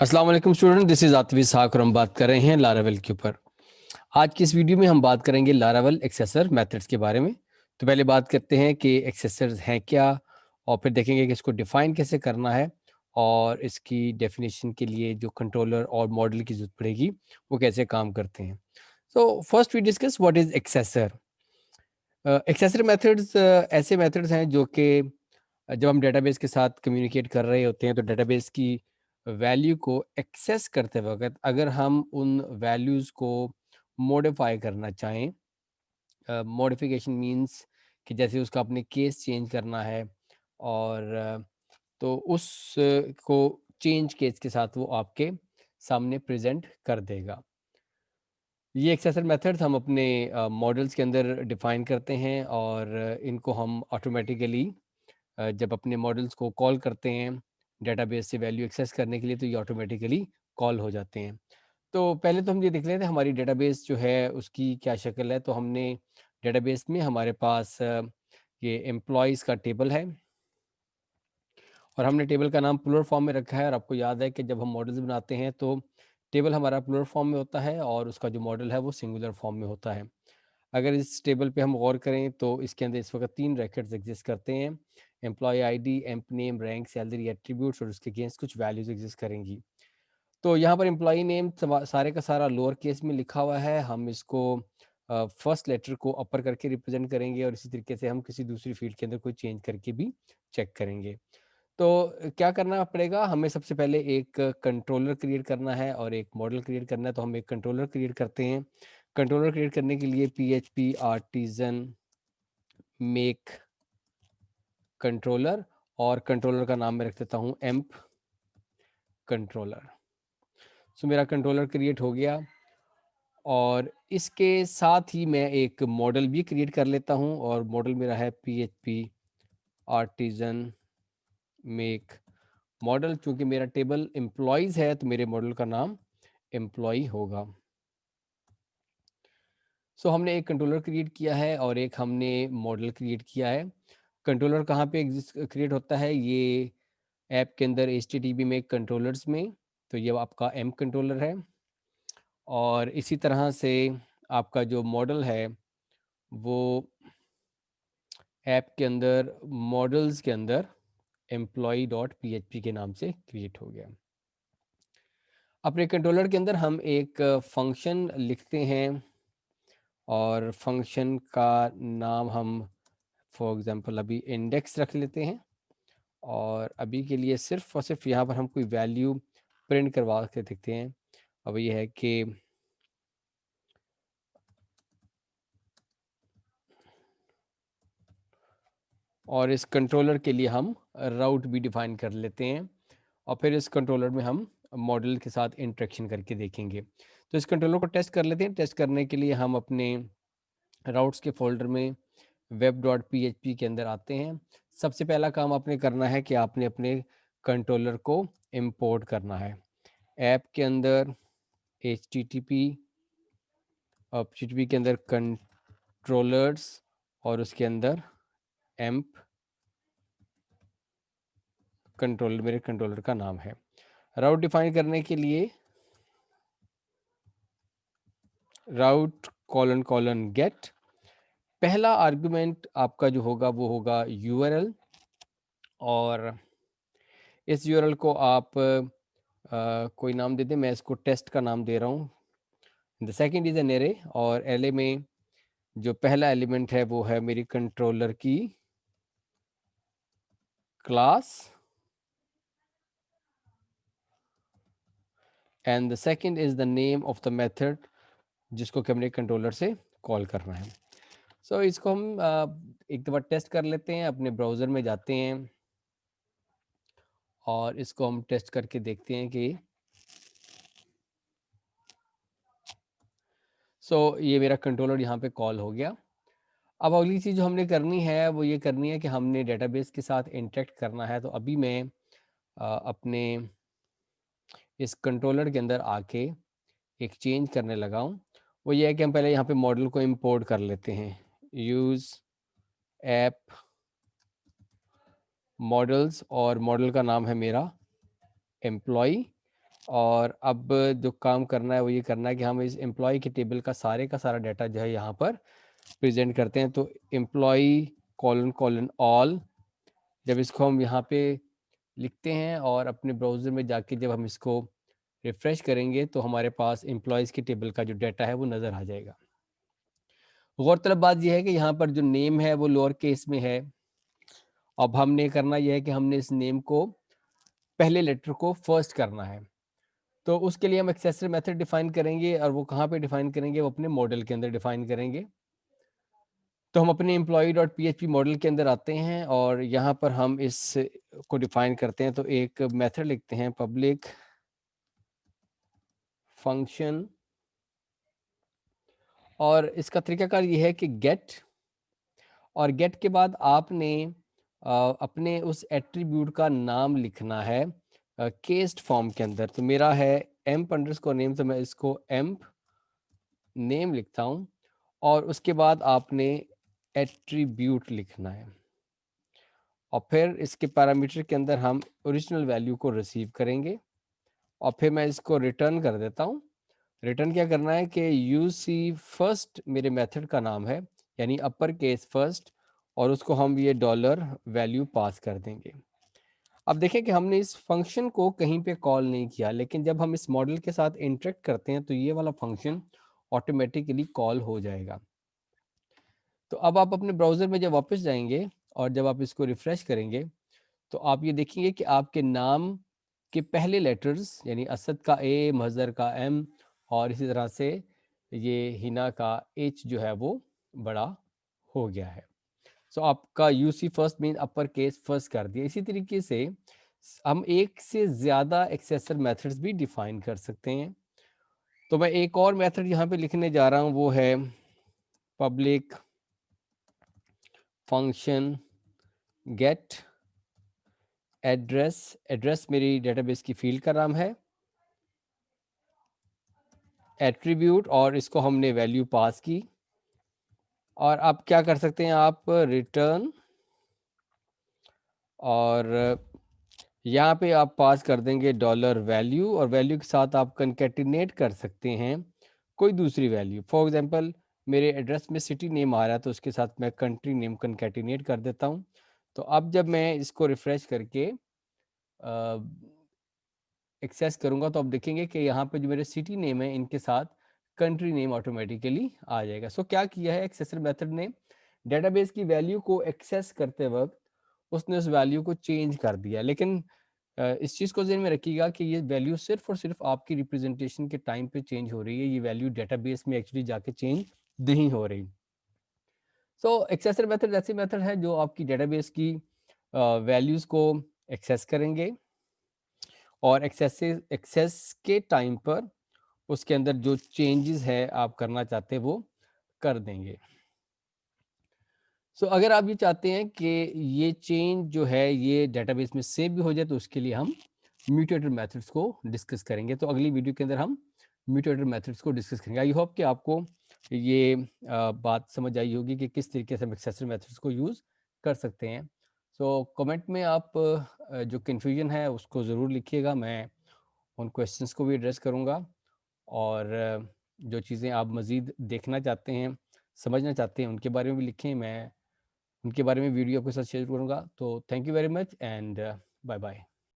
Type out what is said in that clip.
अस्सलाम वालेकुम student, this is Atif इसहाक और हम बात कर रहे हैं लारावेल के ऊपर। आज की इस वीडियो में हम बात करेंगे लारावेल एक्सेसर मेथड्स के बारे में। तो पहले बात करते हैं कि एक्सेसर्स हैं क्या, और फिर देखेंगे कि इसको डिफ़ाइन कैसे करना है और इसकी डेफिनेशन के लिए जो कंट्रोलर और मॉडल की ज़रूरत पड़ेगी वो कैसे काम करते हैं। So first we discuss what is accessor. Accessor methods ऐसे मेथड्स हैं जो कि जब हम डेटाबेस के साथ कम्युनिकेट कर रहे होते हैं तो डेटाबेस की वैल्यू को एक्सेस करते वक्त अगर हम उन वैल्यूज़ को मॉडिफाई करना चाहें, मॉडिफिकेशन मींस कि जैसे उसका अपने केस चेंज करना है और तो उस को चेंज केस के साथ वो आपके सामने प्रेजेंट कर देगा। ये एक्सेसर मेथड्स हम अपने मॉडल्स के अंदर डिफाइन करते हैं और इनको हम ऑटोमेटिकली जब अपने मॉडल्स को कॉल करते हैं डेटाबेस से वैल्यू एक्सेस करने के लिए तो ये ऑटोमेटिकली कॉल हो जाते हैं। तो पहले तो हम ये देख लेते हैं हमारी डेटाबेस जो है उसकी क्या शक्ल है। तो हमने डेटाबेस में हमारे पास ये एम्प्लॉयज़ का टेबल है और हमने टेबल का नाम प्लूरल फॉर्म में रखा है। और आपको याद है कि जब हम मॉडल्स बनाते हैं तो टेबल हमारा प्लूरल फॉर्म में होता है और उसका जो मॉडल है वो सिंगुलर फॉर्म में होता है। अगर इस टेबल पे हम गौर करें तो इसके अंदर इस वक्त 3 रैकेट्स एग्जिस्ट करते हैं। Employee ID, emp name, rank, salary, attributes और उसके अगेंस्ट कुछ वैल्यूज एग्जिस्ट करेंगी। तो यहाँ पर एम्प्लॉय नेम सारे का सारा लोअर केस में लिखा हुआ है। हम इसको फर्स्ट लेटर को अपर करके रिप्रेजेंट करेंगे और इसी तरीके से हम किसी दूसरी फील्ड के अंदर कोई चेंज करके भी चेक करेंगे। तो क्या करना पड़ेगा, हमें सबसे पहले एक कंट्रोलर क्रिएट करना है और एक मॉडल क्रिएट करना है। तो हम एक कंट्रोलर क्रिएट करते हैं। कंट्रोलर क्रिएट करने के लिए PHP आर्टिजन मेक कंट्रोलर और कंट्रोलर का नाम मैं रख देता हूँ एम्प कंट्रोलर। सो मेरा कंट्रोलर क्रिएट हो गया और इसके साथ ही मैं एक मॉडल भी क्रिएट कर लेता हूँ और मॉडल मेरा है PHP आर्टिजन मेक मॉडल। चूंकि मेरा टेबल एम्प्लॉयज़ है तो मेरे मॉडल का नाम एम्प्लॉय होगा। सो हमने एक कंट्रोलर क्रिएट किया है और एक हमने मॉडल क्रिएट किया है। कंट्रोलर कहाँ पे एग्जिस्ट क्रिएट होता है, ये ऐप के अंदर HTTP में कंट्रोलर्स में। तो ये आपका एम कंट्रोलर है और इसी तरह से आपका जो मॉडल है वो ऐप के अंदर मॉडल्स के अंदर employee.php के नाम से क्रिएट हो गया। अपने कंट्रोलर के अंदर हम एक फंक्शन लिखते हैं और फंक्शन का नाम हम फॉर एग्जांपल अभी इंडेक्स रख लेते हैं और अभी के लिए सिर्फ और सिर्फ यहाँ पर हम कोई वैल्यू प्रिंट करवा के देखते हैं। अब ये है कि और इस कंट्रोलर के लिए हम राउट भी डिफाइन कर लेते हैं और फिर इस कंट्रोलर में हम मॉडल के साथ इंटरेक्शन करके देखेंगे। तो इस कंट्रोलर को टेस्ट कर लेते हैं। टेस्ट करने के लिए हम अपने राउट्स के फोल्डर में web.php के अंदर आते हैं। सबसे पहला काम आपने करना है कि आपने अपने कंट्रोलर को इंपोर्ट करना है। ऐप के अंदर HTTP HTTP के अंदर कंट्रोलर्स और उसके अंदर एम्प कंट्रोलर मेरे कंट्रोलर का नाम है। राउट डिफाइन करने के लिए राउट कॉलन कॉलन गेट, पहला आर्गुमेंट आपका जो होगा वो होगा URL और इस URL को आप कोई नाम दे दें। मैं इसको टेस्ट का नाम दे रहा हूँ। The second is an array और एरे में जो पहला एलिमेंट है वो है मेरी कंट्रोलर की class and the second is the name of the method जिसको कि हमने कंट्रोलर से कॉल करना है। सो इसको हम एक दफ़ा टेस्ट कर लेते हैं। अपने ब्राउज़र में जाते हैं और इसको हम टेस्ट करके देखते हैं कि ये मेरा कंट्रोलर यहाँ पे कॉल हो गया। अब अगली चीज़ जो हमने करनी है वो ये करनी है कि हमने डेटाबेस के साथ इंटरेक्ट करना है। तो अभी मैं अपने इस कंट्रोलर के अंदर आके एक चेंज करने लगा हूँ। वो ये है कि हम पहले यहाँ पे मॉडल को इंपोर्ट कर लेते हैं। यूज़ ऐप मॉडल्स और मॉडल का नाम है मेरा एम्प्लॉय और अब जो काम करना है वो ये करना है कि हम इस एम्प्लॉय के टेबल का सारा डाटा जो है यहाँ पर प्रेजेंट करते हैं। तो एम्प्लॉय कॉलन कॉलन ऑल, जब इसको हम यहाँ पे लिखते हैं और अपने ब्राउज़र में जाके जब हम इसको रिफ्रेश करेंगे तो हमारे पास एम्प्लॉयज़ के टेबल का जो डाटा है वो नज़र आ जाएगा। गौरतलब बात यह है कि यहाँ पर जो नेम है वो लोअर केस में है। अब हमने करना यह है कि हमने इस नेम को पहले लेटर को फर्स्ट करना है। तो उसके लिए हम एक्सेसर मेथड डिफाइन करेंगे और वो कहाँ पे डिफाइन करेंगे, वो अपने मॉडल के अंदर डिफाइन करेंगे। तो हम अपने employee.php मॉडल के अंदर आते हैं और यहाँ पर हम इस को डिफाइन करते हैं। तो एक मेथड लिखते हैं पब्लिक फंक्शन, और इसका तरीकाकार ये है कि गेट, और गेट के बाद आपने अपने उस एट्रीब्यूट का नाम लिखना है केस्ड फॉर्म के अंदर। तो मेरा है एम्प अंडरस्कोर नेम, तो मैं इसको एम्प नेम लिखता हूँ और उसके बाद आपने एट्रीब्यूट लिखना है और फिर इसके पैरामीटर के अंदर हम ओरिजिनल वैल्यू को रिसीव करेंगे और फिर मैं इसको रिटर्न कर देता हूँ। रिटर्न क्या करना है कि यूसी फर्स्ट मेरे मेथड का नाम है, यानी अपर केस फर्स्ट, और उसको हम ये डॉलर वैल्यू पास कर देंगे। अब देखें कि हमने इस फंक्शन को कहीं पे कॉल नहीं किया, लेकिन जब हम इस मॉडल के साथ इंटरेक्ट करते हैं तो ये वाला फंक्शन ऑटोमेटिकली कॉल हो जाएगा। तो अब आप अपने ब्राउज़र में जब वापस जाएंगे और जब आप इसको रिफ्रेश करेंगे तो आप ये देखेंगे कि आपके नाम के पहले लेटर्स यानी असद का ए, महजर का एम और इसी तरह से ये हिना का एच जो है वो बड़ा हो गया है। सो आपका UC first mean upper case first कर दिया। इसी तरीके से हम एक से ज़्यादा एक्सेसर मेथड्स भी डिफाइन कर सकते हैं। तो मैं एक और मेथड यहाँ पे लिखने जा रहा हूँ, वो है public function get address. Address मेरी डेटाबेस की फील्ड का नाम है, एट्रीब्यूट, और इसको हमने वैल्यू पास की। और आप क्या कर सकते हैं, आप रिटर्न, और यहाँ पे आप पास कर देंगे डॉलर वैल्यू, और वैल्यू के साथ आप कंकैटिनेट कर सकते हैं कोई दूसरी वैल्यू। फॉर एग्जांपल मेरे एड्रेस में सिटी नेम आ रहा है तो उसके साथ मैं कंट्री नेम कंकैटिनेट कर देता हूँ। तो अब जब मैं इसको रिफ्रेश करके एक्सेस करूंगा तो आप देखेंगे कि यहाँ पे जो मेरे सिटी नेम है इनके साथ कंट्री नेम ऑटोमेटिकली आ जाएगा। सो क्या किया है एक्सेसर मेथड ने, डेटाबेस की वैल्यू को एक्सेस करते वक्त उसने उस वैल्यू को चेंज कर दिया। लेकिन इस चीज़ को ज़हन में रखिएगा कि ये वैल्यू सिर्फ और सिर्फ आपकी रिप्रेजेंटेशन के टाइम पे चेंज हो रही है, ये वैल्यू डेटाबेस में एक्चुअली जाके चेंज नहीं हो रही। सो एक्सेसर मेथड ऐसी मेथड है जो आपकी डेटाबेस की वैल्यूज़ को एक्सेस करेंगे और एक्सेस के टाइम पर उसके अंदर जो चेंजेस है आप करना चाहते हैं वो कर देंगे। सो अगर आप ये चाहते हैं कि ये चेंज जो है ये डेटाबेस में सेव भी हो जाए तो उसके लिए हम म्यूटेटर मेथड्स को डिस्कस करेंगे। तो अगली वीडियो के अंदर हम म्यूटेटर मेथड्स को डिस्कस करेंगे। आई होप कि आपको ये बात समझ आई होगी कि किस तरीके से हम एक्सेसर मेथड्स को यूज़ कर सकते हैं। सो कमेंट में आप जो कन्फ्यूजन है उसको ज़रूर लिखिएगा, मैं उन क्वेश्चंस को भी एड्रेस करूँगा। और जो चीज़ें आप मज़ीद देखना चाहते हैं, समझना चाहते हैं, उनके बारे में भी लिखें, मैं उनके बारे में वीडियो आपके साथ शेयर करूँगा। तो thank you very much and bye bye.